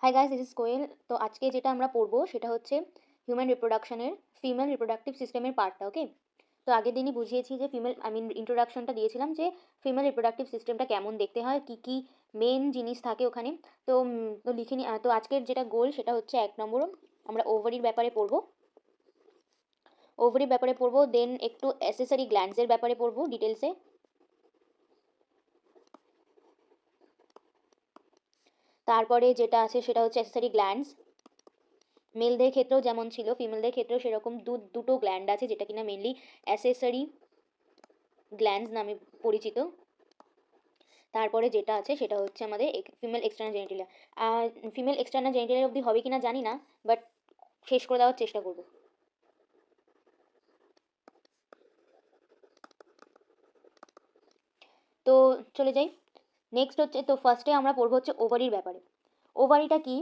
Hi guys, this is কোয়েল। তো আজকে যেটা আমরা পড়বো সেটা হচ্ছে হিউম্যান রিপ্রোডাকশনের ফিমেল রিপ্রোডাক্টিভ সিস্টেমের পার্টটা। ওকে, তো আগের দিনই বুঝিয়েছি যে ইন্ট্রোডাকশনটা দিয়েছিলাম যে ফিমেল রিপ্রোডাক্টিভ সিস্টেমটা কেমন দেখতে হয়, কি কি মেন জিনিস থাকে ওখানে। তো লিখে নি। তো আজকের যেটা গোল সেটা হচ্ছে 1 নম্বর আমরা ওভারির ব্যাপারে পড়বো, দেন একটু অ্যাসেসারি গ্ল্যান্ডসের ব্যাপারে পড়বো ডিটেলসে। তারপরে যেটা আছে সেটা হচ্ছে অ্যাসেসারি গ্ল্যান্ডস। মেলদের ক্ষেত্রেও যেমন ছিল ফিমেলদের ক্ষেত্রেও সেরকম দুটো গ্ল্যান্ড আছে, যেটা কিনা মেনলি অ্যাসেসরি গ্ল্যান্ডস নামে পরিচিত। তারপরে যেটা আছে সেটা হচ্ছে আমাদের female external genitalia. Female external genitalia অবধি হবে কিনা জানি না, বাট শেষ করে দেওয়ার চেষ্টা করব। তো চলে যাই। নেক্সট হচ্ছে, তো ফার্স্টে আমরা পড়বো হচ্ছে ওভারির ব্যাপারে। ওভারিটা কি?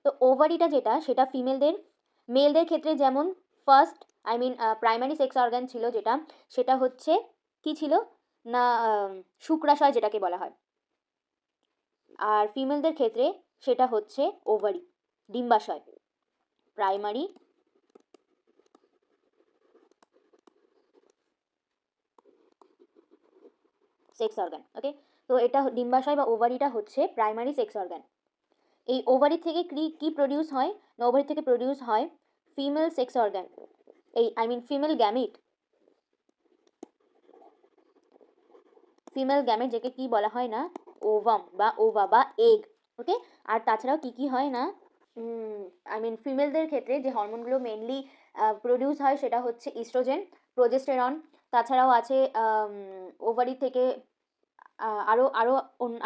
তো ওভারিটা যেটা সেটা মেলদের ক্ষেত্রে যেমন ফার্স্ট প্রাইমারি সেক্স অর্গান ছিল, যেটা সেটা হচ্ছে কি ছিল না, শুক্রাশয় যেটাকে বলা হয়। আর ফিমেলদের ক্ষেত্রে সেটা হচ্ছে ওভারি, ডিম্বাশয়, প্রাইমারি সেক্স অর্গান। ওকে, তো এটা ডিম্বাশয় বা ওভারিটা হচ্ছে প্রাইমারি সেক্স অর্গান। এই ওভারি থেকে কি কি প্রডিউস হয় না, ওভারি থেকে প্রডিউস হয় female sex organ, female গ্যামিট। Female gamete যাকে কি বলা হয় না, ওভাম বা ওভা বা এগ। ওকে, আর তাছাড়াও কি কি হয় না, ফিমেলদের ক্ষেত্রে যে হরমোনগুলো মেনলি প্রডিউস হয় সেটা হচ্ছে ইস্ট্রোজেন, প্রোজেস্টেরন। তাছাড়াও আছে ওভারি থেকে আরও আরও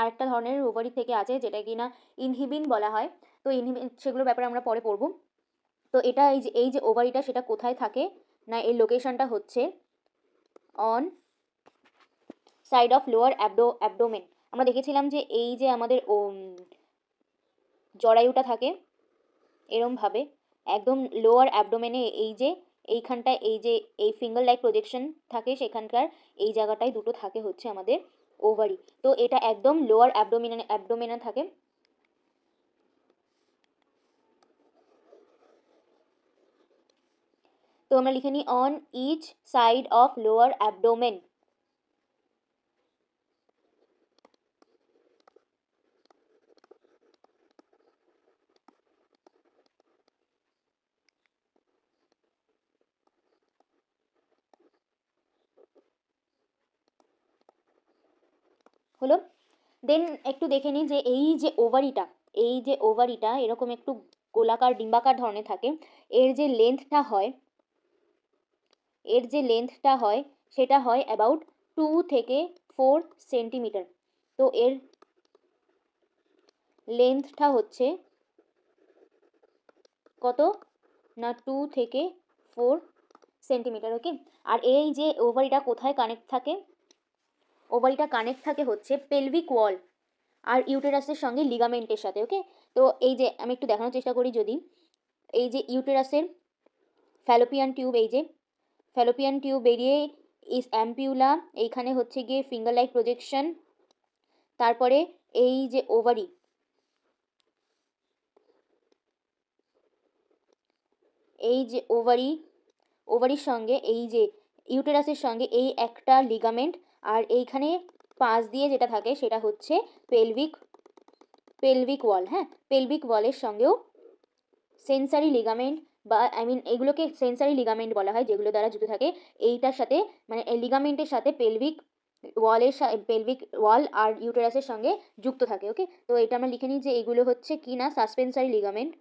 আরেকটা ধরনের ওভারি থেকে আছে যেটা কিনা ইনহিবিন বলা হয়। তো ইনহিবিন সেগুলোর ব্যাপারে আমরা পরে পড়বো। তো এটা এই যে ওভারিটা সেটা কোথায় থাকে না, এই লোকেশনটা হচ্ছে on side of lower abdomen. আমরা দেখেছিলাম যে এই যে আমাদের জরায়ুটা থাকে এরমভাবে একদম লোয়ার অ্যাবডোমেনে, এইখানটায় এই যে এই ফিঙ্গার লাইক প্রজেকশন থাকে, সেখানকার এই জায়গাটায় দুটো থাকে হচ্ছে আমাদের ওভারি। তো এটা একদম লোয়ার অ্যাবডোমেনে থাকে। তো আমরা লিখে নিই on each side of lower abdomen. হলো। দেন একটু দেখে নিই যে এই যে ওভারিটা এরকম একটু গোলাকার ডিম্বাকার ধরনের থাকে। এর যে লেন্থটা হয় এর যে লেন্থটা হয় সেটা হয় অ্যাবাউট 2 থেকে 4 সেন্টিমিটার। তো এর লেন্থটা হচ্ছে কত না, 2 থেকে 4 সেন্টিমিটার। ওকে, আর এই যে ওভারিটা কোথায় কানেক্ট থাকে, ওভারিটা কানেক্ট থাকে হচ্ছে পেলভিক ওয়াল আর ইউটেরাসের সঙ্গে লিগামেন্টের সাথে। ওকে, তো এই যে আমি একটু দেখানোর চেষ্টা করি, যদি এই যে ইউটেরাসের ফ্যালোপিয়ান টিউব, এই যে ফ্যালোপিয়ান টিউব বেরিয়ে ইস অ্যাম্পিউলা, এইখানে হচ্ছে গিয়ে ফিঙ্গার লাইক প্রজেকশন, তারপরে এই যে ওভারির সঙ্গে এই যে ইউটেরাসের সঙ্গে এই একটা লিগামেন্ট, আর এইখানে পাশ দিয়ে যেটা থাকে সেটা হচ্ছে পেলভিক পেলভিক ওয়াল। হ্যাঁ, পেলভিক ওয়ালের সঙ্গেও সেন্সারি লিগামেন্ট, বা এগুলোকে সেন্সারি লিগামেন্ট বলা হয়, যেগুলো দ্বারা যুক্ত থাকে এইটার সাথে, মানে এই লিগামেন্টের সাথে পেলভিক ওয়াল আর ইউটেরাসের সঙ্গে যুক্ত থাকে। ওকে, তো এটা আমরা লিখে নিই যে এগুলো হচ্ছে কি না, সাসপেন্সারি লিগামেন্ট।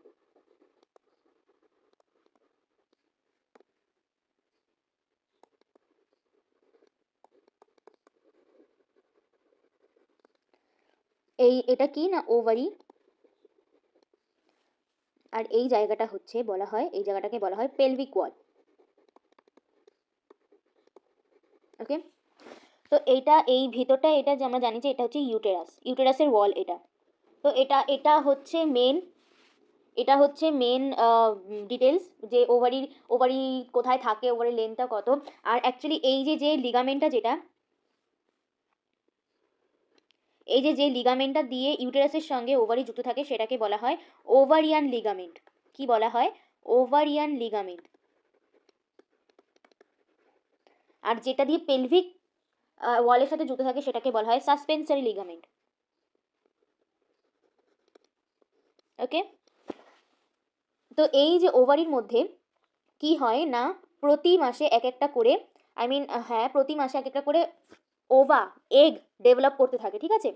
এটা কি না, ওভারি। আর এই জায়গাটাকে বলা হয় পেলভিক ওয়াল। ওকে, তো এই ভিতরটা, এটা যে আমরা জানি যে এটা হচ্ছে ইউটেরাসের ওয়াল এটা। তো এটা হচ্ছে মেন ডিটেলস, যে ওভারি কোথায় থাকে, ওভারির লেন্থটা কত। আর অ্যাকচুয়ালি এই যে লিগামেন্টটা, এই যে লিগামেন্টটা দিয়ে ইউটেরাসের সঙ্গে ওভারি যুক্ত থাকে সেটাকে বলা হয় ওভারিয়ান লিগামেন্ট। কি বলা হয়? Ovarian ligament. আর যেটা দিয়ে পেলভিক ওয়ালের সাথে যুক্ত থাকে সেটাকে বলা হয় সাসপেন্সরি লিগামেন্ট। ওকে, তো এই যে ওভারির মধ্যে কি হয় না, প্রতি মাসে এক একটা করে, হ্যাঁ, প্রতি মাসে এক একটা করে ওভা, এগ ডেভেলপ করতে থাকে, ঠিক আছে?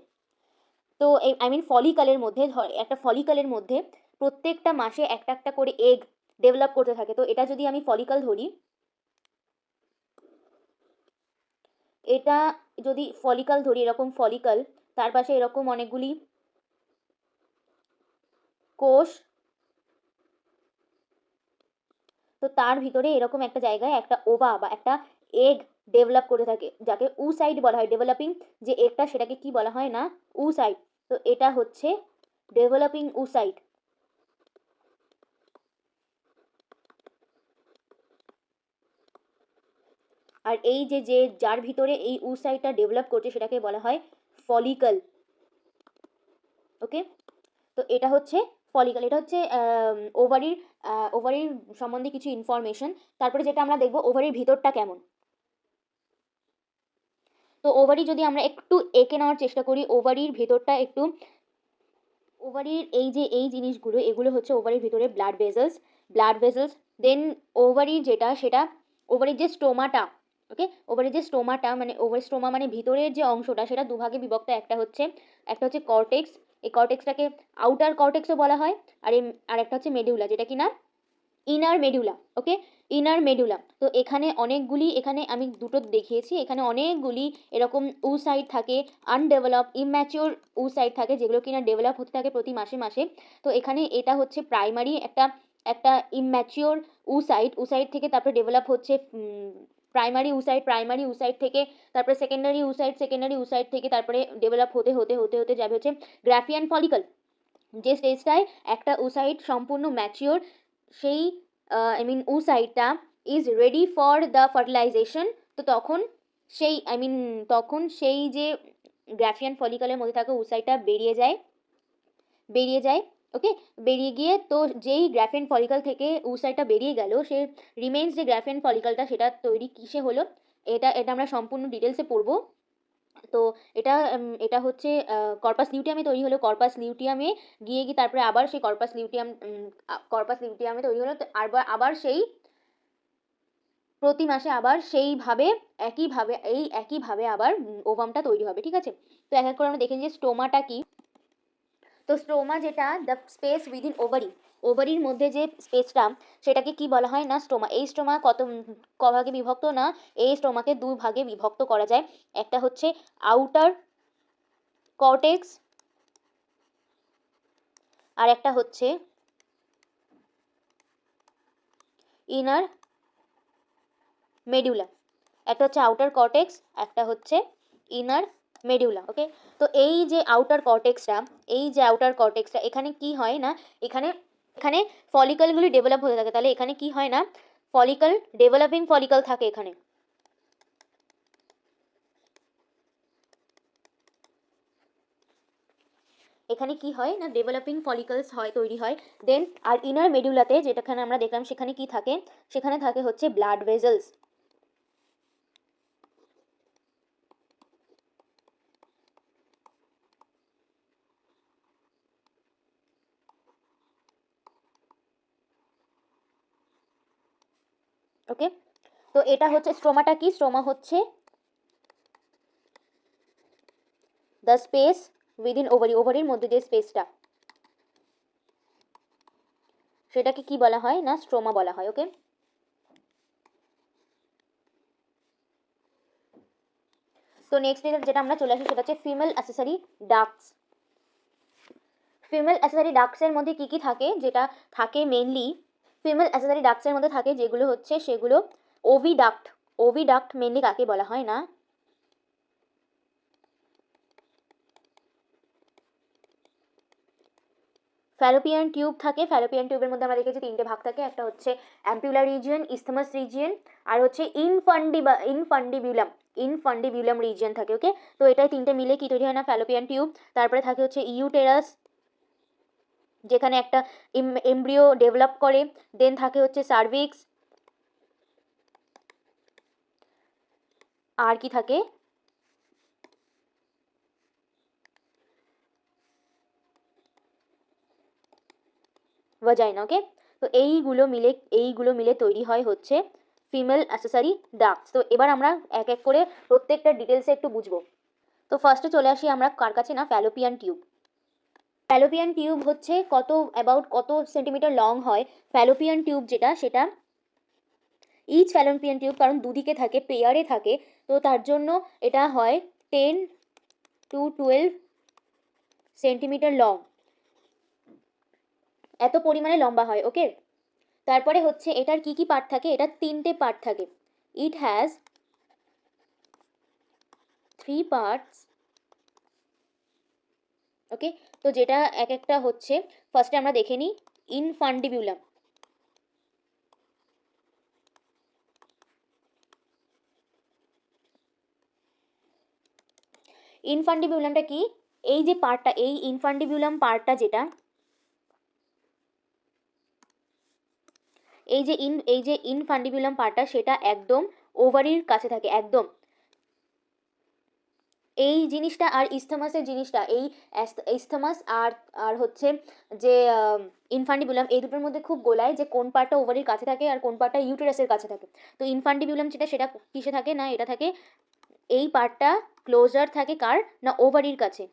তো ফলিকালের মধ্যে একটা ফলিকালের মধ্যে প্রত্যেকটা মাসে একটা একটা করে এগ ডেভেলপ করতে থাকে। তো এটা যদি আমি ফলিকাল ধরি, এটা যদি ফলিকাল ধরি, এরকম ফলিকাল, তার পাশে এরকম অনেকগুলি কোষ, তো তার ভিতরে এরকম একটা জায়গায় একটা ওভা বা একটা এগ ডেভেলপ করে থাকে, যাকে উসাইড বলা হয়। ডেভেলপিং যে এগটা সেটাকে কি বলা হয় না, উসাইড। তো এটা হচ্ছে ডেভেলপিং উসাইড। আর এই যে যার ভিতরে এই উসাইডটা ডেভেলপ করছে সেটাকে বলা হয় ফলিকল। ওকে, তো এটা হচ্ছে ফলিকল, এটা হচ্ছে ওভারির ওভারির সম্বন্ধে কিছু ইনফরমেশন। তারপরে যেটা আমরা দেখবো, ওভারির ভিতরটা কেমন। তো ওভারি যদি আমরা একটু এঁকে নেওয়ার চেষ্টা করি, ওভারির ভেতরটা একটু, ওভারির এই যে এই জিনিসগুলো, এগুলো হচ্ছে ওভারির ভিতরে ব্লাড ভেসেলস, ব্লাড ভেসেলস। দেন ওভারির যেটা, সেটা ওভারির যে স্টোমাটা, ওকে, ওভারির যে স্টোমাটা মানে ওভার স্টোমা মানে ভিতরের যে অংশটা, সেটা দুভাগে বিভক্ত। একটা হচ্ছে কর্টেক্স, এই কর্টেক্সটাকে আউটার কর্টেক্সও বলা হয়। আর একটা হচ্ছে মেডুলা, যেটা কি না, ইনার মেডুলা। ওকে, ইনার মেডুলা। তো এখানে অনেকগুলি, এখানে আমি দুটো দেখিয়েছি, এখানে অনেকগুলি এরকম উসাইড থাকে, আনডেভেলপ ইম্যাচিওর উসাইড থাকে, যেগুলো কিনা ডেভেলপ হতে থাকে প্রতি মাসে মাসে। তো এখানে এটা হচ্ছে প্রাইমারি একটা একটা ইম্যাচিওর উসাইড, উসাইড থেকে তারপরে ডেভেলপ হচ্ছে প্রাইমারি উসাইড থেকে তারপরে সেকেন্ডারি উসাইড থেকে তারপরে ডেভেলপ হতে হতে হতে হতে যাবে হচ্ছে গ্রাফিয়ান ফলিকল, যে স্টেজটায় একটা উসাইড সম্পূর্ণ ম্যাচিওর, সেই উসাইডটা is ready for the fertilization. তো তখন সেই যে গ্রাফিয়ান ফলিকলের মধ্যে থাকা উসাইডটা বেরিয়ে যায়। ওকে, বেরিয়ে গিয়ে, তো যেই গ্রাফিয়ান ফলিকল থেকে উসাইডটা বেরিয়ে গেল, সে রিমেইনস যে গ্রাফিয়ান ফলিকলটা, সেটা তৈরি কিসে হলো, এটা এটা আমরা সম্পূর্ণ ডিটেলসে পড়বো। তো এটা হচ্ছে কর্পাস লিউটিয়ামে তৈরি হলো, কর্পাস লিউটিয়ামে গিয়ে তারপরে আবার সেই কর্পাস লিউটিয়ামে তৈরি হলো। তো আবার সেই প্রতি মাসে আবার সেইভাবে একইভাবে আবার ওভামটা তৈরি হবে, ঠিক আছে? তো এক এক করে আমরা দেখে যে স্টোমাটা কি। তো স্টোমা যেটা, দ্য স্পেস উইদিন ওভারি, ওভারির মধ্যে যে স্পেসটা, সেটাকে কি বলা হয় না, স্টোমা। এই স্টোমা কভাগে বিভক্ত না, এই স্টোমাকে দুই ভাগে বিভক্ত করা যায়। একটা হচ্ছে আউটার কর্টেক্স, আর একটা হচ্ছে ইনার মেডুলা। একটা হচ্ছে আউটার কর্টেক্স, একটা হচ্ছে ইনার মেডুলা। ওকে, তো এই যে আউটার কর্টেক্সটা, এখানে কি হয় না, এখানে এখানে ফলিকলগুলি ডেভেলপ হতে থাকে। তাহলে এখানে কি হয় না, ডেভেলপিং ফলিকল থাকে এখানে। এখানে কি হয় না, ডেভেলপিং ফলিকলস তৈরি হয়। দেন আর ইনার মেডুলাতে, যেটাখানে আমরা দেখলাম, সেখানে কি থাকে, সেখানে থাকে হচ্ছে ব্লাড ভেসেলস। ওকে, তো এটা হচ্ছে স্ট্রোমাটা কি, স্ট্রোমা হচ্ছে দ্য স্পেস উইদিন ওভারি, ওভারির মধ্যে যে স্পেসটা, সেটাকে কি বলা হয় না, স্ট্রোমা বলা হয়। ওকে, তো নেক্সট যেটা আমরা চলে আসি, সেটা হচ্ছে female accessory ducts. Female accessory ডাক্টসের মধ্যে কি কি থাকে, যেটা থাকে মেনলি ফিমেল অ্যাক্সেসরি ডাক্টসের মধ্যে থাকে যেগুলো হচ্ছে, সেগুলো ওভিডাক্ট। ওভিডাক্ট মেনলি কাকে বলা হয় না, ফ্যালোপিয়ান টিউব থাকে, ফ্যালোপিয়ান টিউবের মধ্যে আমরা দেখেছি তিনটে ভাগ থাকে, একটা হচ্ছে অ্যাম্পিউলার রিজিয়ন, ইসথমাস রিজিয়ন, আর হচ্ছে ইনফান্ডিবিউলাম রিজিয়ন থাকে। ওকে, তো এটাই তিনটে মিলে কি তৈরি হয় না, ফ্যালোপিয়ান টিউব। তারপরে থাকে হচ্ছে ইউটেরাস, যেখানে একটা এমব্রিও ডেভেলপ করে। দেন থাকে হচ্ছে সার্ভিক্স, আর কি থাকে, ভাজাইনা। ওকে, তো এইগুলো মিলে তৈরি হয় হচ্ছে ফিমেল অ্যাক্সেসরি ডাক্টস। তো এবার আমরা এক এক করে প্রত্যেকটা ডিটেলসে একটু বুঝবো। তো ফার্স্টে চলে আসি আমরা কার কাছে না, ফ্যালোপিয়ান টিউব। ফ্যালোপিয়ান টিউব হচ্ছে কত সেন্টিমিটার লং হয়। ফ্যালোপিয়ান টিউব যেটা, সেটা ইচ ফ্যালোপিয়ান টিউব, কারণ দুদিকে থাকে, পেয়ারে থাকে, তো তার জন্য এটা হয় 10 to 12 সেন্টিমিটার লং, এত পরিমাণে লম্বা হয়। ওকে, তারপরে হচ্ছে এটার কি কি পার্ট থাকে, এটার তিনটে পার্ট থাকে। It has 3 parts। ওকে, তো যেটা এক একটা হচ্ছে, ফার্স্টে আমরা দেখে নিই ইনফান্ডিবিউলাম। ইনফান্ডিবিউলামটা কি, এই যে পার্টটা, এই ইনফান্ডিবিউলাম পার্টটা যেটা, এই যে ইনফান্ডিবিউলাম পার্টটা, সেটা একদম ওভারির কাছে থাকে, একদম। এই জিনিসটা আর ইস্থমাসের জিনিসটা, এই ইস্থমাস আর আর হচ্ছে যে ইনফান্ডিবিউলাম, এই দুটোর মধ্যে খুব গোলায় যে কোন পার্টটা ওভারির কাছে থাকে আর কোন পার্টটা ইউটেরাসের কাছে থাকে। তো ইনফান্ডিবিউলাম যেটা, সেটা কিসে থাকে না, এটা থাকে, এই পার্টটা ক্লোজার থাকে কার না, ওভারির কাছে।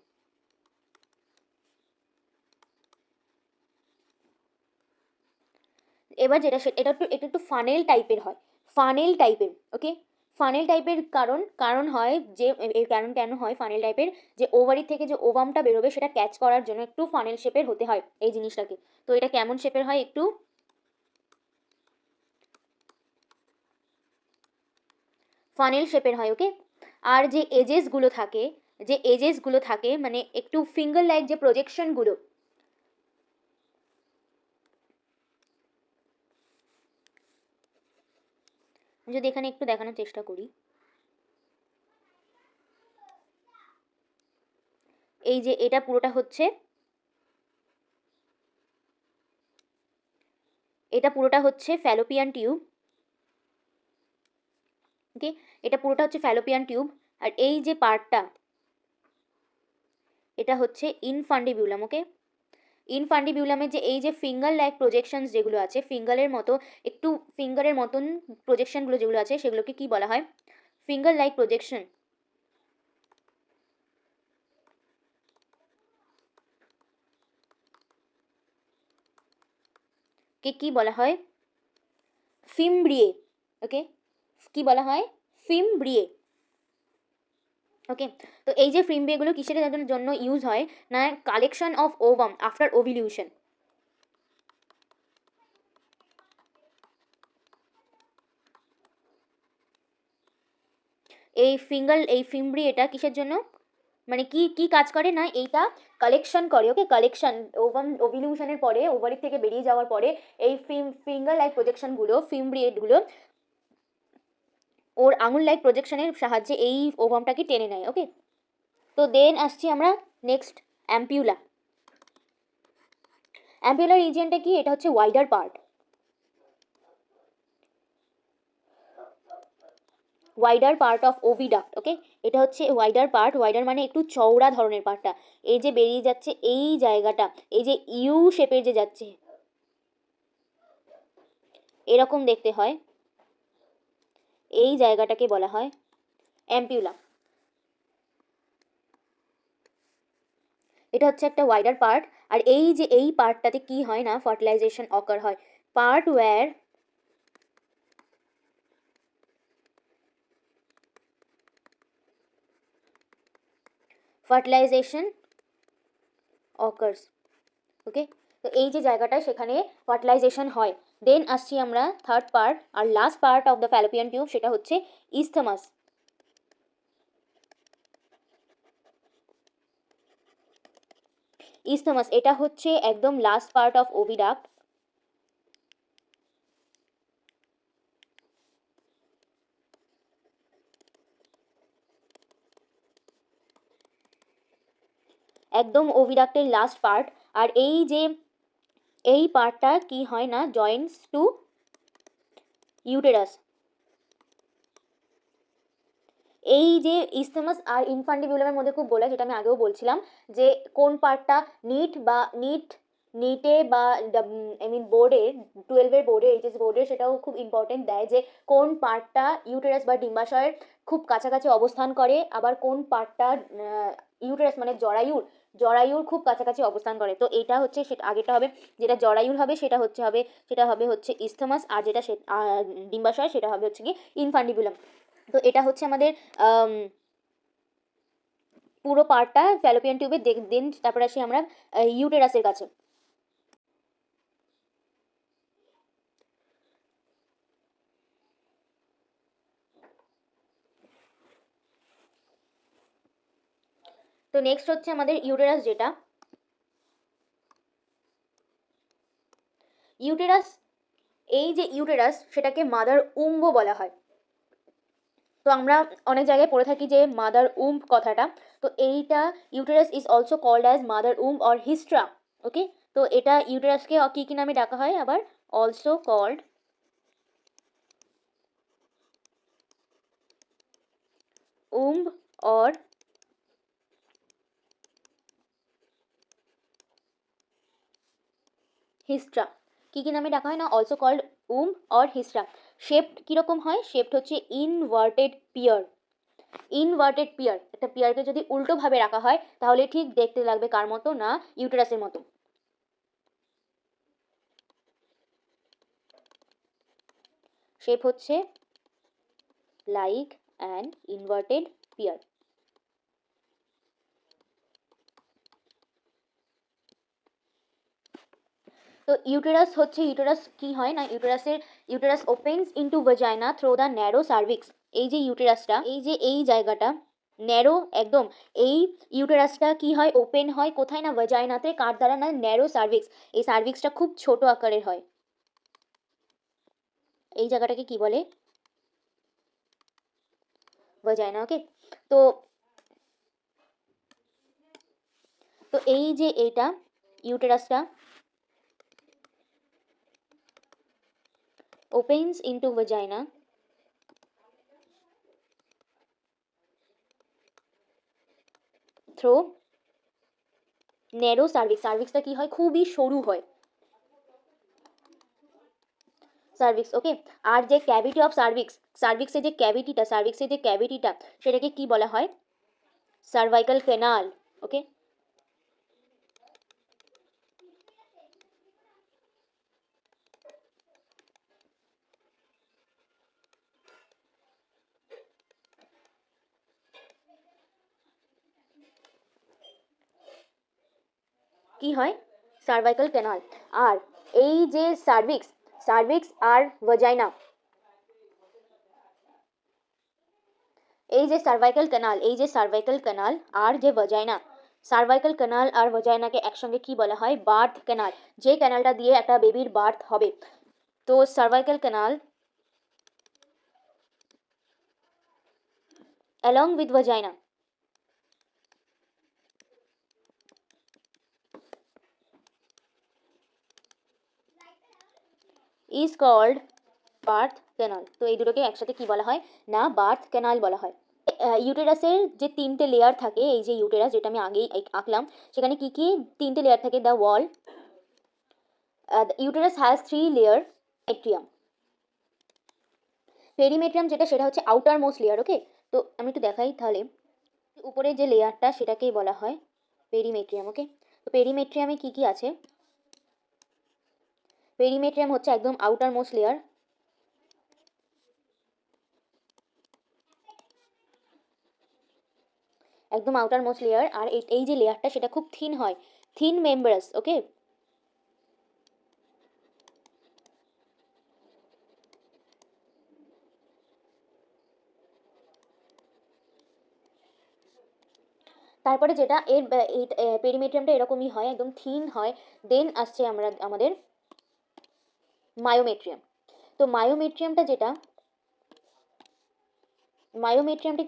এবার যেটা এটা একটু ফানেল টাইপের হয়, ফানেল টাইপের। ওকে, ফানেল টাইপের কারণ হয় যে, এর কারণ কেন হয় ফানেল টাইপের, যে ওভারি থেকে যে ওভামটা বেরোবে সেটা ক্যাচ করার জন্য একটু ফানেল শেপের হতে হয় এই জিনিসটাকে। তো এটা কেমন শেপের হয়, একটু ফানেল শেপের হয়। ওকে, আর যে এজেসগুলো থাকে মানে একটু ফিঙ্গার লাইক যে প্রজেকশনগুলো, যদি এখানে একটু দেখানোর চেষ্টা করি, এই যে এটা পুরোটা হচ্ছে ফ্যালোপিয়ান টিউব। ওকে, এটা পুরোটা হচ্ছে ফ্যালোপিয়ান টিউব, আর এই যে পার্টটা, এটা হচ্ছে ইনফান্ডিবিউলাম। ওকে, ইনফান্ডিবিউলামের যে এই যে ফিঙ্গার লাইক প্রজেকশনস যেগুলো আছে, ফিঙ্গারের মতন প্রজেকশনগুলো যেগুলো আছে, সেগুলোকে কি বলা হয়, ফিঙ্গার লাইক প্রজেকশন কে কি বলা হয়, ফিমব্রিয়ে। ওকে, কি বলা হয়, ফিমব্রিয়ে। ওকে, তো এই যে ফিমব্রিয়েগুলো কিসের জন্য ইউজ হয় না, collection of ovum after ovulation. এই ফিমব্রি এটা কিসের জন্য, মানে কি কি কাজ করে না, এইটা কালেকশন করে। ওকে, কালেকশন, ওভিলিউশনের পরে, ওভারি থেকে বেরিয়ে যাওয়ার পরে, এই ফিঙ্গার লাইক প্রজেকশনগুলো, ফিমব্রিয়েটগুলো ওর আঙুল লাইক প্রজেকশনের সাহায্যে এই ওভামটাকে টেনে নেয়। ওকে, তো দেন আসছি আমরা নেক্সট, অ্যাম্পিউলা। অ্যাম্পিউলার রিজিয়নটা কি, এটা হচ্ছে wider part, wider part of oviduct. Okay, এটা হচ্ছে ওয়াইডার মানে একটু চওড়া ধরনের পার্টটা, এই যে বেরিয়ে যাচ্ছে এই জায়গাটা, এই যে ইউ শেপের যে যাচ্ছে, এরকম দেখতে হয়, এই জায়গাটাকে বলা হয় অ্যাম্পিউলা। এটা হচ্ছে একটা ওয়াইডার পার্ট, আর এই যে এই পার্টটাতে কি হয় না, ফার্টিলাইজেশন অকার হয়, পার্ট ওয়্যার ফার্টিলাইজেশন অকার্স। ওকে, তো এই যে জায়গাটায়, সেখানে ফার্টিলাইজেশন হয়। দেন আসছি আমরা থার্ড পার্ট আর last part of the fallopian tube, সেটা হচ্ছে ইস্থমাস। ইসথমাস এটা হচ্ছে একদম লাস্ট পার্ট অফ ওভিডাক্ট। একদম ওভিডাক্টের লাস্ট পার্ট। আর এই যে এই পার্টটা কি হয় না, জয়েন্টস টু ইউটেরাস। এই যে ইসথমাস আর ইনফান্ডিবুলামের মধ্যে খুব বলে, যেটা আমি আগেও বলছিলাম, যে কোন পার্টটা নিটে বা আই মিন বোর্ডে, 12-এর বোর্ডে, এইচএস বোর্ডে সেটাও খুব ইম্পর্টেন্ট দেয় যে কোন পার্টটা ইউটেরাস বা ডিম্বাশয়ের খুব কাছাকাছি অবস্থান করে, আবার কোন পার্টটা ইউটেরাস মানে জরায়ুর খুব কাছাকাছি অবস্থান করে। তো এটা হচ্ছে সেটা আগেটা হবে, যেটা জরায়ুর হবে সেটা হবে হচ্ছে ইসথমাস, আর যেটা ডিম্বাশয় সেটা হবে হচ্ছে কি ইনফান্ডিবুলাম। তো এটা হচ্ছে আমাদের আম, পুরো পার্টটা ফ্যালোপিয়ান টিউবের। দেন তারপরে আসি আমরা ইউটেরাসের কাছে। তো নেক্সট হচ্ছে আমাদের ইউটেরাস, যেটা ইউটেরাস, এই যে ইউটেরাস সেটাকে মাদার উম্ব বলা হয়। তো আমরা অনেক জায়গায় পড়ে থাকি যে মাদার উম্ব কথাটা। তো এইটা uterus is also called as mother womb or hystera. Okay, তো এটা ইউটেরাসকে কি কি নামে ডাকা হয় আবার? Also called womb or hystera. কি কি নামে ডাকা হয় না, also called womb or hystera. Shaped কীরকম হয়? শেপড হচ্ছে ইনভার্টেড পিয়ার। ইনভার্টেড পিয়ার, একটা পিয়ারকে যদি উল্টোভাবে রাখা হয় তাহলে ঠিক দেখতে লাগবে কার মতো না, ইউটেরাসের মতো। শেপ হচ্ছে লাইক অ্যান ইনভার্টেড পিয়ার। তো ইউটেরাস কি হয় না, uterus opens into ভাজাইনা through the narrow cervix. এই যে ইউটেরাসটা, এই যে এই জায়গাটা ন্যারো একদম, এই ইউটেরাসটা কি হয়, ওপেন হয় কোথায় না, ভাজাইনাতে। কার দ্বারা না, ন্যারো সার্ভিক্স। এই সার্ভিক্সটা খুব ছোট আকারের হয়। এই জায়গাটাকে কি বলে? ভাজাইনা। ওকে, তো তো এই যে এইটা ইউটেরাসটা opens into vagina through narrow cervix। সার্ভিক্সটা কি হয়, খুবই সরু হয় সার্ভিক্স। ওকে, আর যে ক্যাভিটি অফ সার্ভিক্সের যে ক্যাভিটিটা সেটাকে কি বলা হয়? Cervical canal. ওকে, কি হয়? Cervical canal. আর এই যে সার্ভিক্স আর ভাজাইনা, এই যে সার্ভাইকাল ক্যানাল আর যে ভাজাইনা, সার্ভাইকাল ক্যানাল আর ভাজাইনাকে একসঙ্গে কি বলা হয়? Birth canal. যে ক্যানালটা দিয়ে একটা বেবির বার্থ হবে। তো cervical canal along with vagina is called birth canal. তো এই দুটোকে একসাথে কি বলা হয় না, বার্থ ক্যানাল বলা হয়। ইউটেরাসের যে তিনটে লেয়ার থাকে, এই যে ইউটেরাস যেটা আমি আগেই আঁকলাম, সেখানে কি কি তিনটে লেয়ার থাকে? The wall, uterus has 3 layer. মেট্রিয়াম, পেরিমেট্রিয়াম যেটা, সেটা হচ্ছে আউটার মোস্ট লেয়ার। ওকে, তো আমি একটু দেখাই তাহলে। উপরে যে লেয়ারটা সেটাকেই বলা হয় পেরিমেট্রিয়াম। ওকে, তো পেরিমেট্রিয়ামে কি কি আছে? পেরিমেট্রিয়াম হচ্ছে একদম আউটার মোস্ট লেয়ার, একদম আউটার মোস্ট লেয়ার। আর এই যে লেয়ারটা সেটা খুব থিন হয়, থিন মেম্বারাস। ওকে, তারপরে যেটা এর পেরিমেট্রিয়ামটা এরকমই হয়, একদম থিন হয়। দেন আসছে আমাদের মায়োমেট্রিয়াম। তো মায়োমেট্রিয়ামটা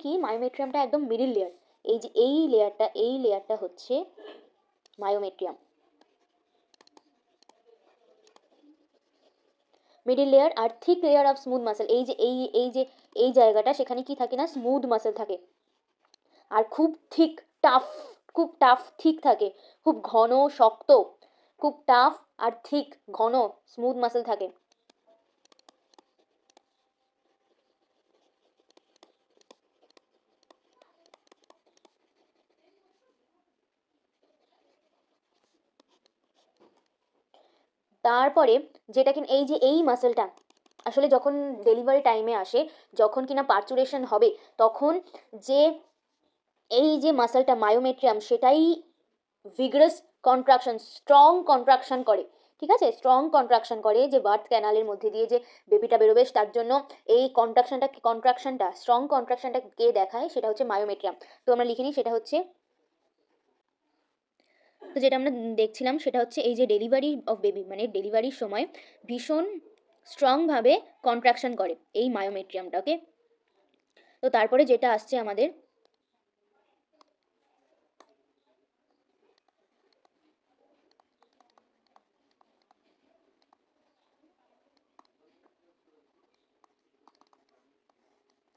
কি, মায়োমেট্রিয়ামটা একদম মিডিল লেয়ার। এই যে এই লেয়ারটা হচ্ছে মায়োমেট্রিয়াম, মিডিল লেয়ার। আর thick layer of smooth muscle, এই জায়গাটা, সেখানে কি থাকে না, স্মুথ মাসেল থাকে। আর খুব থিক, টাফ, খুব টাফ থিক থাকে, খুব ঘন শক্ত, খুব টাফ আর থিক ঘন স্মুথ মাসেল থাকে। তারপরে যেটা কিনা এই মাসেলটা আসলে যখন ডেলিভারি টাইমে আসে, যখন কিনা পার্চুরেশন হবে, তখন যে এই যে মাসেলটা মায়োমেট্রিয়াম, সেটাই ভিগারাস কন্ট্রাকশন, স্ট্রং কন্ট্রাকশন করে। ঠিক আছে, স্ট্রং কন্ট্রাকশন করে, যে বার্থ ক্যানালের মধ্যে দিয়ে যে বেবিটা বেরোবে, তার জন্য এই কন্ট্রাকশনটা স্ট্রং কন্ট্রাকশনটা কে দেখায়, সেটা হচ্ছে মায়োমেট্রিয়াম। তো আমরা লিখে নিই, সেটা হচ্ছে, তো যেটা আমরা দেখছিলাম সেটা হচ্ছে এই যে ডেলিভারি অফ বেবি, মানে ডেলিভারির সময় ভীষণ স্ট্রংভাবে কন্ট্রাকশন করে এই মায়োমেট্রিয়ামটাকে। তো তারপরে যেটা আসছে আমাদের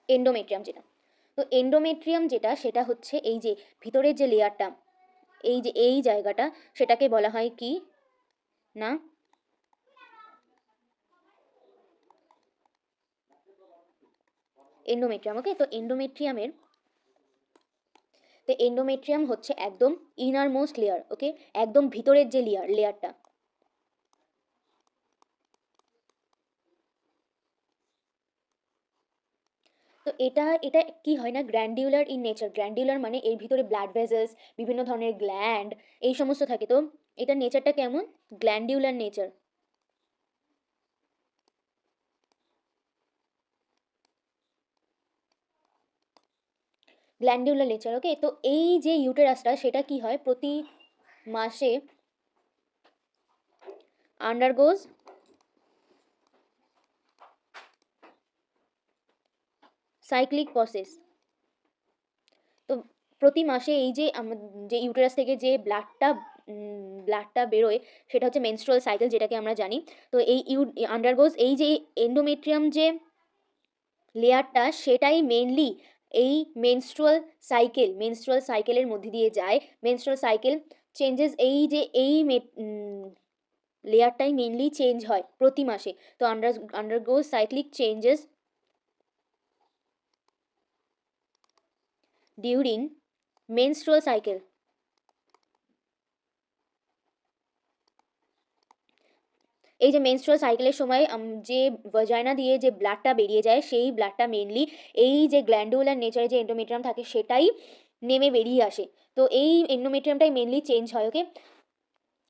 এন্ডোমেট্রিয়াম, যেটা, তো এন্ডোমেট্রিয়াম যেটা, সেটা হচ্ছে এই যে ভিতরের যে লেয়ারটা, এই যে এই জায়গাটা, সেটাকে বলা হয় কি না, এন্ডোমেট্রিয়াম। ওকে, তো এন্ডোমেট্রিয়াম হচ্ছে একদম ইনার মোস্ট লেয়ার। ওকে, একদম ভিতরের যে লেয়ারটা। তো এটা কি হয় না, গ্র্যান্ডিউলার ইন নেচার। গ্র্যান্ডিউলার মানে এর ভিতরে ব্লাড ভেসেলস, বিভিন্ন ধরনের গ্ল্যান্ড, এই সমস্ত থাকে। তো এটার নেচারটা কেমন, গ্ল্যান্ডিউলার নেচার, গ্ল্যান্ডিউলার নেচার। ওকে, তো এই যে ইউটেরাসটা, সেটা কি হয়, প্রতি মাসে আন্ডারগোজ সাইক্লিক প্রসেস। তো প্রতি মাসে এই যে যে ইউটেরাস থেকে যে ব্লাডটা বেরোয়, সেটা হচ্ছে মেনস্ট্রুয়াল সাইকেল, যেটাকে আমরা জানি। তো এই আন্ডারগোজ, এই যে এন্ডোমেট্রিয়াম যে লেয়ারটা, সেটাই মেনলি এই মেনস্ট্রুয়াল সাইকেলের মধ্যে দিয়ে যায়। মেনস্ট্রুয়াল সাইকেল চেঞ্জেস, এই যে লেয়ারটাই মেনলি চেঞ্জ হয় প্রতি মাসে। তো আন্ডারগোজ cyclic changes during menstrual cycle. এই যে মেনস্ট্রুয়াল সাইকেলের সময় যে ভাজাইনা দিয়ে যে ব্লাডটা বেরিয়ে যায়, সেই ব্লাডটা মেনলি এই যে গ্ল্যান্ডুলার নেচারে যে এন্ডোমেট্রিয়াম থাকে, সেটাই নেমে বেরিয়ে আসে। তো এই এন্ডোমেট্রিয়ামটাই মেনলি চেঞ্জ হয়। ওকে,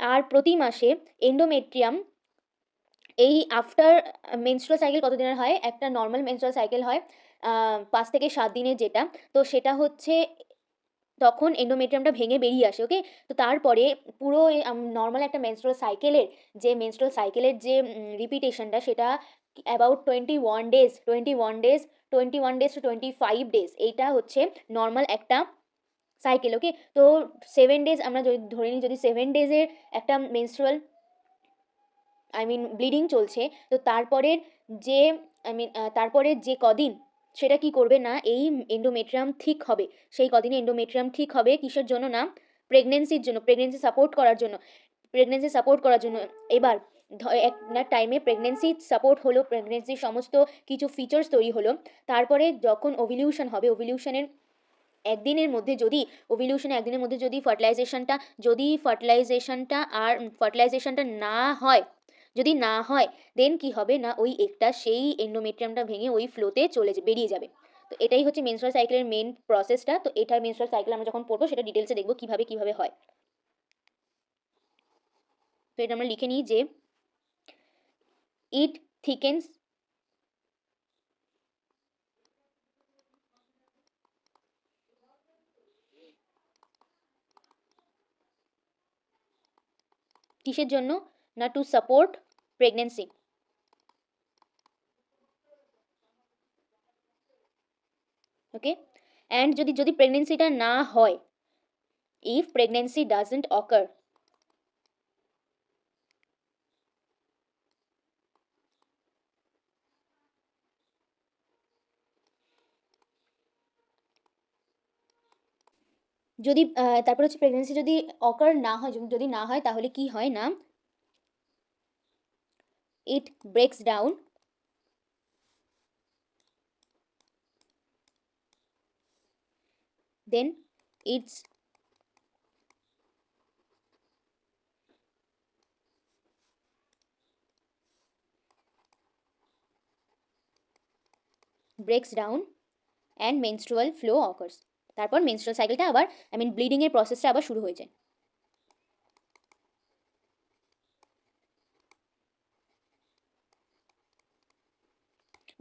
আর প্রতি মাসে এন্ডোমেট্রিয়াম এই আফটার মেনস্ট্রুয়াল সাইকেল কত দিনের হয়, একটা নর্মাল মেনস্ট্রুয়াল সাইকেল হয় 5 থেকে 7 দিনের, যেটা, তো সেটা হচ্ছে তখন এন্ডোমেট্রিয়ামটা ভেঙে বেরিয়ে আসে। ওকে, তো তারপরে পুরো নর্মাল একটা মেনস্ট্রুয়াল সাইকেলের যে রিপিটেশনটা, সেটা about 21 days, 21 days to 25 days, এইটা হচ্ছে নর্মাল একটা সাইকেল। ওকে, তো 7 ডেজ আমরা যদি ধরে নিই, যদি 7 ডেজের একটা মেনস্ট্রুয়াল ব্লিডিং চলছে, তো যে তারপরের যে কদিন, সেটা কি করবে না, এই এন্ডোমেট্রিয়াম ঠিক হবে। সেই কদিনে এন্ডোমেট্রিয়াম ঠিক হবে কিসের জন্য না, প্রেগনেন্সির জন্য, প্রেগনেন্সি সাপোর্ট করার জন্য। এবার একটা টাইমে প্রেগনেন্সি সাপোর্ট হলো, প্রেগনেন্সির সমস্ত কিছু ফিচার্স তৈরি হলো। তারপরে যখন ওভিলিউশন হবে, একদিনের মধ্যে যদি ফার্টিলাইজেশনটা না হয়, দেন কি হবে না, ওই একটা সেই এন্ডোমেট্রিয়ামটা ভেঙে ওই ফ্লোতে বেরিয়ে যাবে। তো এটাই হচ্ছে মেনস্ট্রুয়াল সাইকেলের মেন প্রসেসটা। তো এটা মেনস্ট্রুয়াল সাইকেল আমরা যখন পড়বো, সেটা ডিটেলসে দেখবো কিভাবে কিভাবে হয়। তো এটা আমরা লিখে নিই যে ইট থিকেন্স কিসের জন্য? না to support pregnancy. Okay, and যদি যদি প্রেগনেন্সিটা না হয়, ইফ প্রেগনেন্সি ডাজন্ট অকার, যদি তারপর হচ্ছে প্রেগনেন্সি যদি অকার না হয়, যদি না হয় তাহলে কি হয় না, it breaks down, then it's breaks down and menstrual flow occurs. তারপর মেনস্ট্রুয়াল সাইকেলটা আবার, আই মিন ব্লিডিংয়ের প্রসেসটা আবার শুরু হয়ে যায়।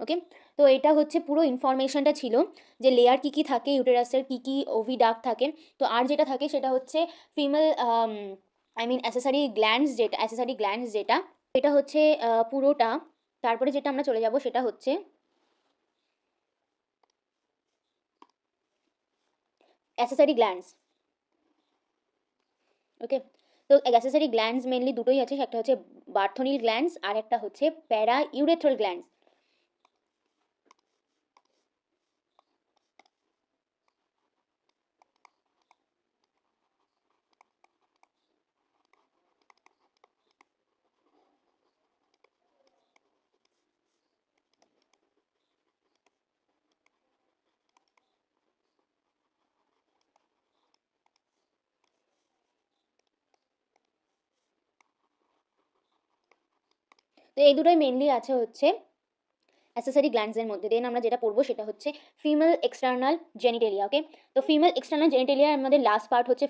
ওকে, তো এটা হচ্ছে পুরো ইনফরমেশনটা ছিল যে লেয়ার কী কী থাকে, ইউটেরাসের কী কী ওভিডাক্ট থাকে। তো আর যেটা থাকে সেটা হচ্ছে female, I mean accessory glands যেটা, এটা হচ্ছে পুরোটা। তারপরে যেটা আমরা চলে যাব সেটা হচ্ছে অ্যাসেসারি গ্ল্যান্ডস। ওকে, তো অ্যাসেসারি গ্ল্যান্ডস মেনলি দুটোই আছে, একটা হচ্ছে বার্থনিল গ্ল্যান্ডস আর একটা হচ্ছে প্যারা ইউরেথ্রাল গ্ল্যান্ডস। তো এই দুটোই মেনলি আছে হচ্ছে অ্যাসেসারি গ্ল্যান্ডসের মধ্যে। দেন আমরা যেটা পড়বো সেটা হচ্ছে ফিমেল এক্সটার্নাল জেনিটেলিয়া। ওকে, তো ফিমেল এক্সটার্নাল জেনিটেলিয়ার আমাদের লাস্ট পার্ট হচ্ছে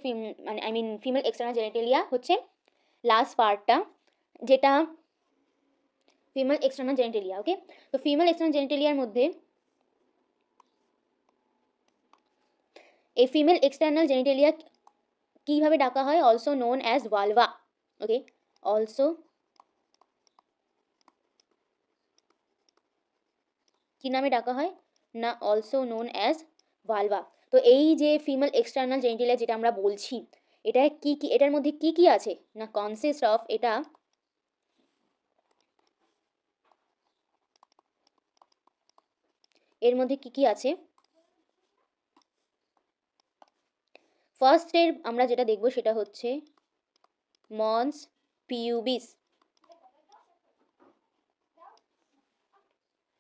মানে I mean female external genitalia হচ্ছে লাস্ট পার্টটা, যেটা ফিমেল এক্সটার্নাল জেনিটেলিয়া। ওকে, তো ফিমেল এক্সটার্নাল জেনিটেলিয়ার মধ্যে এই ফিমেল এক্সটার্নাল জেনিটেলিয়া কীভাবে ডাকা হয়? Also known as vulva. Okay, also কী নামে ডাকা হয়? না অলসো নোন অ্যাজ ভালভা। তো এই যে ফিমেল এক্সটার্নাল জেনিটেলিয়া যেটা আমরা বলছি, এটা কি কি, এটার মধ্যে কি কি আছে? না কনসিস্ট অফ, এটা এর মধ্যে কি কি আছে? ফার্স্টের আমরা যেটা দেখব সেটা হচ্ছে মন্স পিউবিস,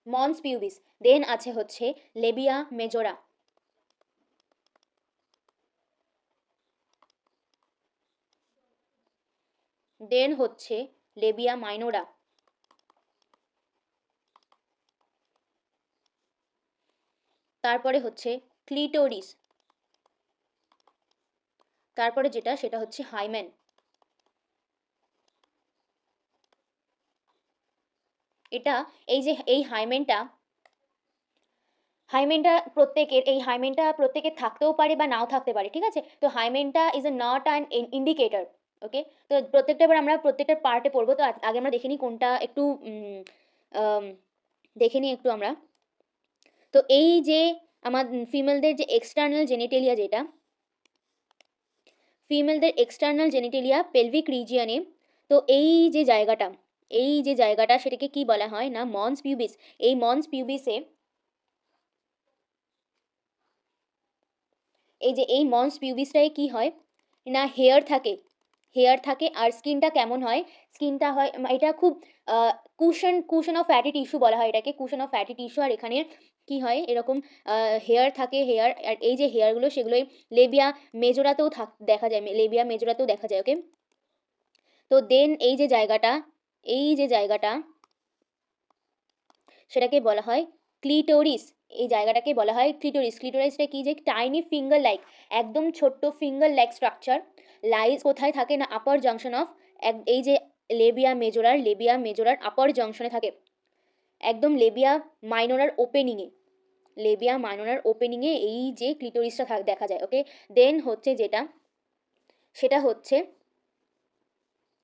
মন্স পিউবিস। দেন আছে হচ্ছে লেবিয়া মেজোরা, দেন হচ্ছে লেবিয়া মাইনোরা, তারপরে হচ্ছে ক্লিটোরিস, তারপরে যেটা সেটা হচ্ছে হাইমেন। এটা এই যে এই হাইমেনটা প্রত্যেকের থাকতেও পারে বা নাও থাকতে পারে, ঠিক আছে? তো হাইমেনটা is a not an indicator. Okay, তো প্রত্যেকটা এবার আমরা প্রত্যেকটা পার্টে পড়বো। তো আগে আমরা দেখে নিই কোনটা একটু আম, দেখে নিই একটু আমরা। তো এই যে আমার ফিমেলদের যে এক্সটার্নাল জেনিটেলিয়া, যেটা ফিমেলদের এক্সটার্নাল জেনিটেলিয়া পেলভিক রিজিয়নে, তো এই যে জায়গাটা সেটাকে কি বলা হয়? না মন্স পিউবিস। এই মন্স পিউবিসে, এই মন্স পিউবিসটায় কি হয় না হেয়ার থাকে আর স্কিনটা কেমন হয়? স্কিনটা হয় এটা খুব কুশন অফ ফ্যাটি টিস্যু বলা হয় এটাকে, কুশন অফ ফ্যাটি টিস্যু। আর এখানে কি হয় এরকম হেয়ার থাকে, আর এই যে হেয়ারগুলো সেগুলোই লেবিয়া মেজোরাতেও দেখা যায়, লেবিয়া মেজোরাতেও দেখা যায়। ওকে, তো দেন এই যে জায়গাটা সেটাকে বলা হয় ক্লিটোরিস। এই জায়গাটাকে বলা হয় ক্লিটোরিস। ক্লিটোরিসটা কি? যে টাইনি ফিঙ্গার লাইক, একদম ছোট্ট ফিঙ্গার লাইক স্ট্রাকচার লাইজ কোথায় থাকে? না আপার জাংশন অফ, এই যে লেবিয়া মেজোরার আপার জাংশনে থাকে, একদম লেবিয়া মাইনোরার ওপেনিংয়ে এই যে ক্লিটোরিসটা দেখা যায়। ওকে, দেন হচ্ছে যেটা সেটা হচ্ছে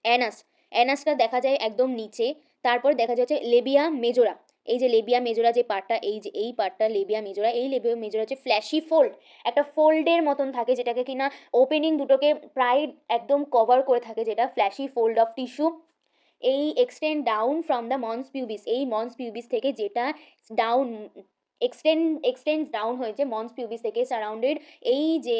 অ্যানাস, অ্যানাসটা দেখা যায় একদম নিচে। তারপর দেখা যাচ্ছে লেবিয়া মেজোরা। এই যে লেবিয়া মেজোরা যে পার্টটা, এই যে এই পার্টটা লেবিয়া মেজোরা, এই লেবিয়া মেজোরা হচ্ছে ফ্ল্যাশি ফোল্ড, একটা ফোল্ডের মতন থাকে যেটাকে কিনা ওপেনিং দুটোকে প্রায় একদম কভার করে থাকে, যেটা ফ্ল্যাশি ফোল্ড অফ টিস্যু। এই extend down from the mons pubis, এই মন্স পিউবিস থেকে যেটা ডাউন এক্সটেন্ড ডাউন হয়েছে মন্স পিউবিস থেকে সারাউন্ডেড এই যে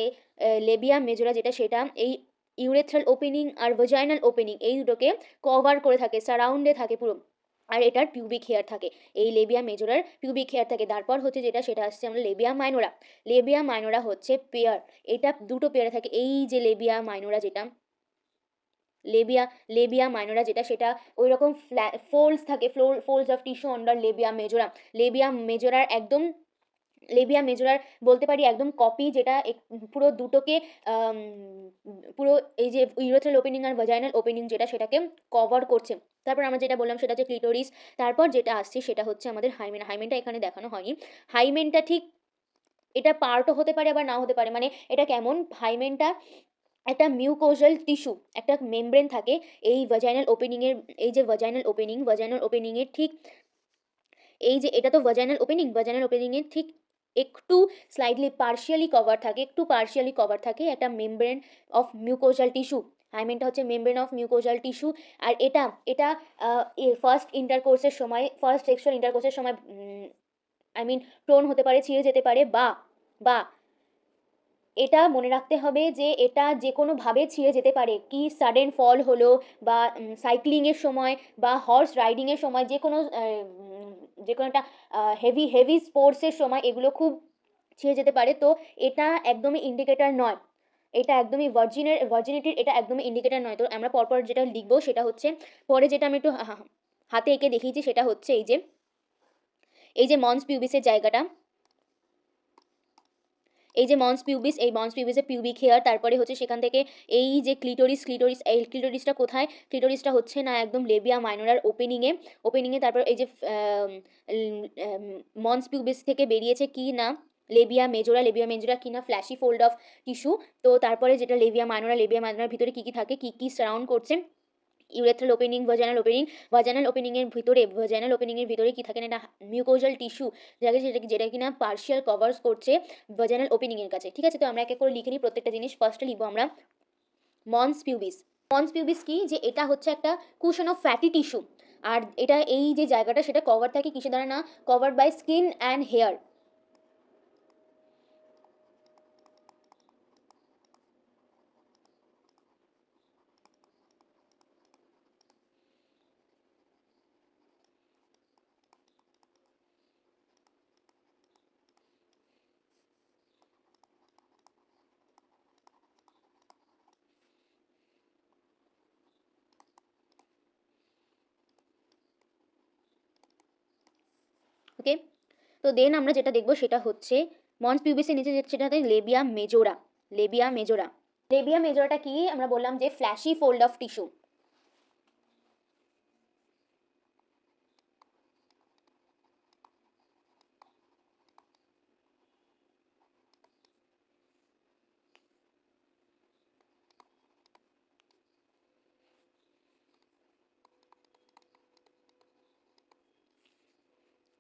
লেবিয়া মেজোরা যেটা, সেটা এই ইউরেথ্রাল ওপেনিং আর ভেজাইনাল ওপেনিং এই দুটোকে কভার করে থাকে, সারাউন্ডে থাকে পুরো। আর এটার পিউবিক হেয়ার থাকে, এই লেবিয়া মেজোরার পিউবিক হেয়ার থাকে। তারপর হচ্ছে যেটা, সেটা আসছে আমরা লেবিয়া মাইনোরা। লেবিয়া মাইনোরা হচ্ছে পেয়ার, এটা দুটো পেয়ারে থাকে। এই যে লেবিয়া মাইনোরা যেটা, লেবিয়া লেবিয়া মাইনোরা যেটা, সেটা ওই রকম ফোল্ডস থাকে, folds of tissue under labia majora. Labia মেজোরার একদম, লেবিয়া মেজোরার বলতে পারি একদম কপি, যেটা পুরো দুটোকে আম, পুরো এই যে ইউরেথ্রাল ওপেনিং আর ভাজাইনাল ওপেনিং যেটা, সেটাকে কভার করছে। তারপর আমরা যেটা বললাম সেটা হচ্ছে ক্লিটোরিস। তারপর যেটা আসছে সেটা হচ্ছে আমাদের হাইমেন। হাইমেনটা এখানে দেখানো হয়নি। হাইমেনটা ঠিক এটা পার্টও হতে পারে আবার নাও হতে পারে, মানে এটা কেমন, হাইমেনটা একটা মিউকোজাল টিস্যু, একটা মেমব্রেন থাকে এই ভাজাইনাল ওপেনিংয়ের। এই যে ভাজাইনাল ওপেনিংয়ের ঠিক এই যে, এটা তো ভাজাইনাল ওপেনিং, ভাজাইনাল ওপেনিংয়ের ঠিক একটু স্লাইডলি পার্শিয়ালি কভার থাকে, একটু পার্শিয়ালি কভার থাকে একটা মেমব্রেন অফ মিউকোজাল টিস্যু। হাইমেনটা হচ্ছে মেমব্রেন অফ মিউকোজাল টিস্যু। আর এটা এটা ফার্স্ট ইন্টারকোর্সের সময়, ফার্স্ট সেক্সুয়াল ইন্টারকোর্সের সময় আই মিন টোন হতে পারে, ছিঁড়ে যেতে পারে, বা বা এটা মনে রাখতে হবে যে এটা যে কোনোভাবে ছিঁড়ে যেতে পারে, কি সাডেন ফল হলো, বা সাইক্লিংয়ের সময়, বা হর্স রাইডিংয়ের সময়, যে কোনো একটা হেভি হেভি স্পোর্টসের সময় এগুলো খুব ছিঁড়ে যেতে পারে। তো এটা একদমই ইন্ডিকেটর নয়, এটা একদমই ভার্জিনিটির এটা একদমই ইন্ডিকেটর নয়। তো আমরা পরপর যেটা লিখবো সেটা হচ্ছে, পরে যেটা আমি একটু হাতে এঁকে দেখিয়েছি সেটা হচ্ছে এই যে মন্স পিউবিসের জায়গাটা, এই যে মন্স পিউবিস, এই মন্স পিউবিসের পিউবিক হেয়ার। তারপরে হচ্ছে সেখান থেকে এই যে ক্লিটোরিস, এই ক্লিটোরিসটা কোথায়, ক্লিটোরিসটা হচ্ছে না একদম লেবিয়া মাইনোরার ওপেনিংয়ে। তারপর এই যে মন্স পিউবিস থেকে বেরিয়েছে কি না লেবিয়া মেজোরা কি না ফ্ল্যাশি ফোল্ড অফ টিস্যু। তো তারপরে যেটা লেবিয়া মাইনোরার ভিতরে কি কি থাকে, কি কি সারাউন্ড করছে, ইউরেথ্রাল ওপেনিং, ভাজাইনাল ওপেনিংয়ের ভিতরে কি থাকে না, এটা মিউকোজাল টিস্যু, যেটা কিনা পার্শিয়াল কভার্স করছে ভাজাইনাল ওপেনিংয়ের কাছে। ঠিক আছে, তো আমরা এক এক করে লিখে নিই প্রত্যেকটা জিনিস। ফার্স্টে লিখবো আমরা মন্স পিউবিস। মন্স পিউবিস কি, যে এটা হচ্ছে একটা কুশন অফ ফ্যাটি টিস্যু। আর এটা এই যে জায়গাটা সেটা কভার থাকে কিসের দ্বারা না, covered by skin and hair. Okay, তো দেন আমরা যেটা দেখবো সেটা হচ্ছে মন্স পিউবিসের নিচে সেটা হচ্ছে লেবিয়া মেজোরা। লেবিয়া মেজোরাটা কি, আমরা বললাম যে ফ্ল্যাশি ফোল্ড অফ টিস্যু।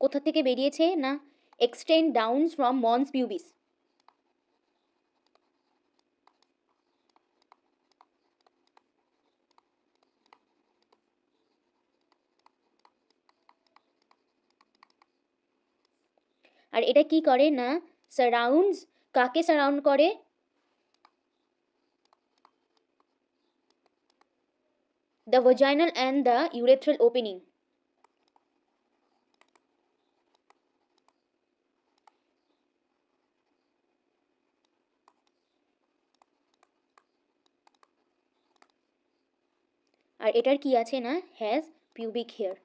কোথা থেকে বেরিয়েছে না, extend down from mons pubis. আর এটা কি করে না, সারাউন্ডস, কাকে সারাউন্ড করে, the vaginal and the urethral opening. আর এটার কি আছে না, হ্যাজ পিউবিক হেয়ার।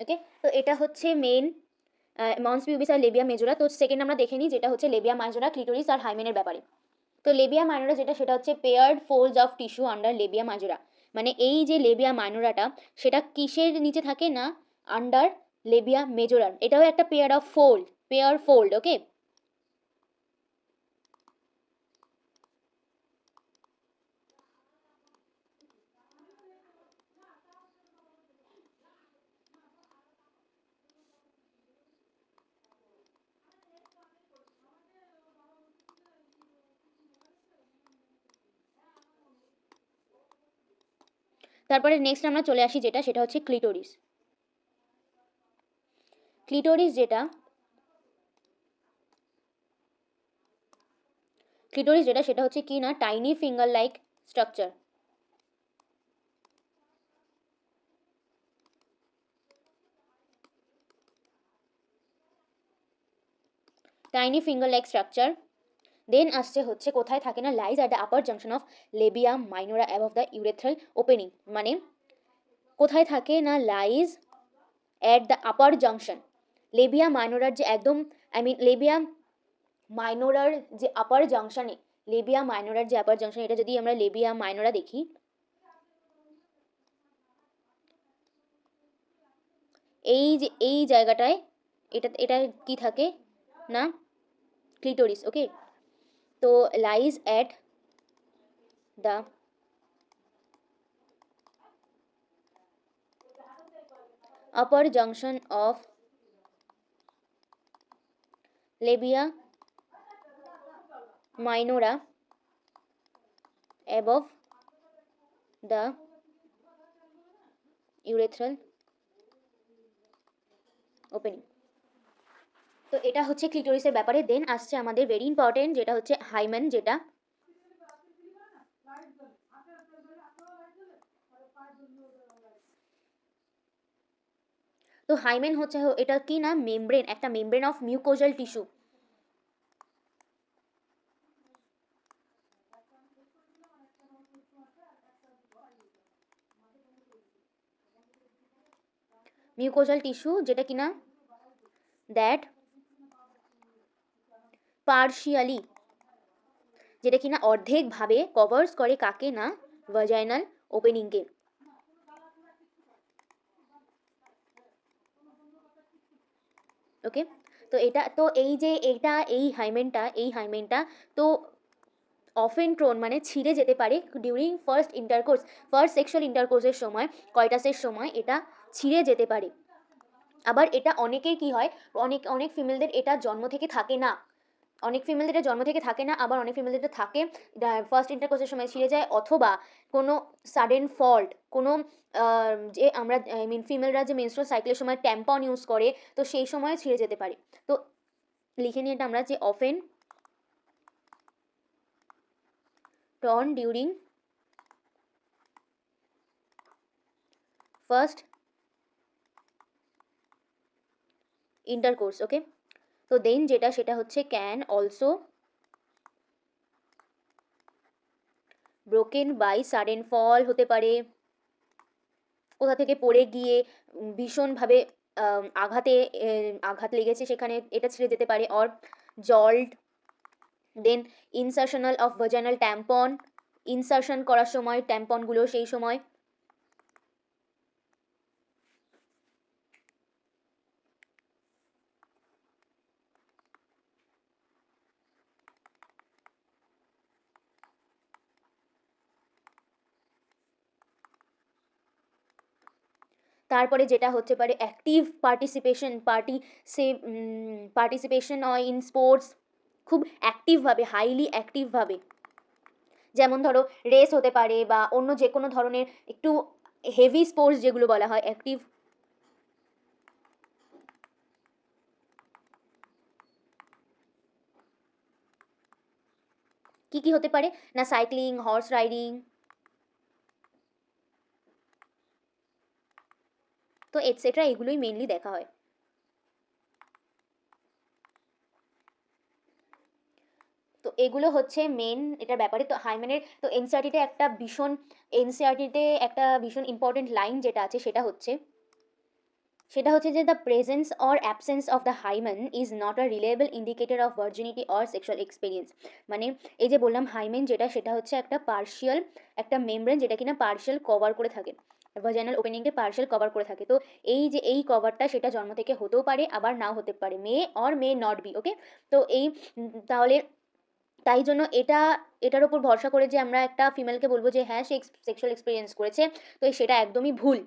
ওকে, তো এটা হচ্ছে মেন মন্স পিউবিস আর লেবিয়া মেজোরা। তো সেকেন্ড আমরা দেখে নিই, যেটা হচ্ছে লেবিয়া মাইজোরা, ক্লিটোরিস আর হাইমেনের ব্যাপারে। তো লেবিয়া মাইনোরা যেটা, সেটা হচ্ছে paired folds of tissue under labia majora. মানে এই যে লেবিয়া মাইনোরাটা, সেটা কিসের নিচে থাকে না, আন্ডার লেবিয়া মেজোরার। এটাও একটা pair of fold, pair fold. Okay, তারপরে নেক্সট আমরা চলে আসি যেটা, সেটা হচ্ছে ক্লিটোরিস। ক্লিটোরিস যেটা সেটা হচ্ছে কি না, tiny finger like structure. Tiny finger like structure. Then আসছে হচ্ছে কোথায় থাকে না, lies at the upper junction of labia minora above the urethral opening. মানে কোথায় থাকে না, lies at the upper junction, labia মাইনোরার যে একদম, লেবিয়া মাইনোরার যে আপার জাংশনে, এটা যদি আমরা লেবিয়া মাইনোরা দেখি, এই জায়গাটায় এটা কি থাকে না, ক্লিটোরিস। ওকে, তো lies at the upper junction of labia minora above the urethral opening। তো এটা হচ্ছে ক্লিটোরিসের ব্যাপারে। দেন আসছে আমাদের ভেরি ইম্পর্টেন্ট, যেটা হচ্ছে হাইমেন, যেটা তো হাইমেন হচ্ছে এটা কি না, মেমব্রেন, একটা membrane of mucosal tissue. Mucosal tissue যেটা কিনা দ্যাট পার্শিয়ালি, যেটা কিনা অর্ধেকভাবে কভার্স করে কাকে না, ভাজাইনাল ওপেনিংকে। ওকে, তো এটা তো এই হাইমেনটা তো অফেন প্রোন, মানে ছিঁড়ে যেতে পারে ডিউরিং ফার্স্ট সেক্সুয়াল ইন্টারকোর্সের সময়, কয়টাসের সময় এটা ছিঁড়ে যেতে পারে। আবার এটা অনেকের কি হয়, অনেক ফিমেলদের এটা জন্ম থেকে থাকে না, আবার অনেক ফিমেলদের এটা থাকে, ফার্স্ট ইন্টারকোর্সের সময় ছিঁড়ে যায়, অথবা কোনো সাডেন ফল্ট, কোনো যে আমরা ফিমেলরা যে মেনস্ট্রুয়াল সাইকেলের সময় ট্যাম্পন ইউজ করে, তো সেই সময় ছিঁড়ে যেতে পারে। তো লিখে নিয়ে এটা আমরা, যে often torn during first intercourse। Okay, তো দেন যেটা সেটা হচ্ছে can also broken by sudden fall, হতে পারে কোথা থেকে পড়ে গিয়ে ভীষণভাবে আঘাত লেগেছে সেখানে, এটা ছিঁড়ে যেতে পারে। Or jolt, then insertional of vaginal tampon, insertion করার সময় ট্যাম্পনগুলো সেই সময়। তারপরে যেটা হচ্ছে পারে অ্যাক্টিভ পার্টিসিপেশন ইন স্পোর্টস, খুব অ্যাক্টিভভাবে, হাইলি অ্যাক্টিভভাবে, যেমন ধরো রেস হতে পারে বা অন্য যে কোনো ধরনের একটু হেভি স্পোর্টস যেগুলো বলা হয় অ্যাক্টিভ। কি কি হতে পারে না, সাইক্লিং, হর্স রাইডিং, তো এটসেট্রা, এগুলোই মেনলি দেখা হয়। তো এগুলো হচ্ছে মেন এটার ব্যাপারে। তো হাইমেনের তো এনসিআরটিতে একটা ভীষণ ইম্পর্টেন্ট লাইন যেটা আছে সেটা হচ্ছে যে the presence or absence of the hymen is not a reliable indicator of virginity or sexual experience. মানে এই যে বললাম হাইমেন যেটা, সেটা হচ্ছে একটা মেমব্রেন যেটা কিনা পার্শিয়াল কভার করে থাকে, ভাজাইনাল ওপেনিংকে পার্শিয়াল কভার করে থাকে। তো এই কভারটা সেটা জন্ম থেকে হতেও পারে, আবার নাও হতে পারে, মে নট বি। ওকে, তো তাহলে তাই জন্য এটার উপর ভরসা করে যে আমরা একটা ফিমেলকে বলবো যে হ্যাঁ সে সেক্সুয়াল এক্সপিরিয়েন্স করেছে, তো সেটা একদমই ভুল।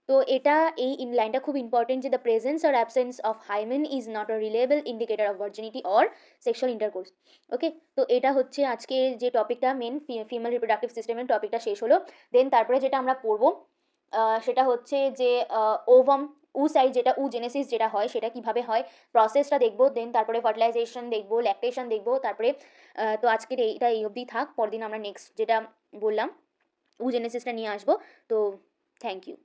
তো তো এটা এই লাইনটা খুব ইম্পর্টেন্ট যে the presence or absence of hymen is not a reliable indicator of virginity or sexual intercourse. Okay, তো এটা হচ্ছে আজকে যে টপিকটা মেন ফিমেল রিপ্রোডাক্টিভ সিস্টেমের টপিকটা শেষ হলো। দেন তারপরে যেটা আমরা পড়বো সেটা হচ্ছে যে ওভাম সাইজ যেটা জেনেসিস যেটা হয় সেটা কিভাবে হয়, প্রসেসটা দেখবো। দেন তারপরে ফার্টিলাইজেশন দেখবো, ল্যাকটেশন দেখবো। তারপরে তো আজকের এইটা এই অবধি থাক, পরদিন আমরা নেক্সট যেটা বললাম জেনেসিসটা নিয়ে আসবো। তো থ্যাংক ইউ।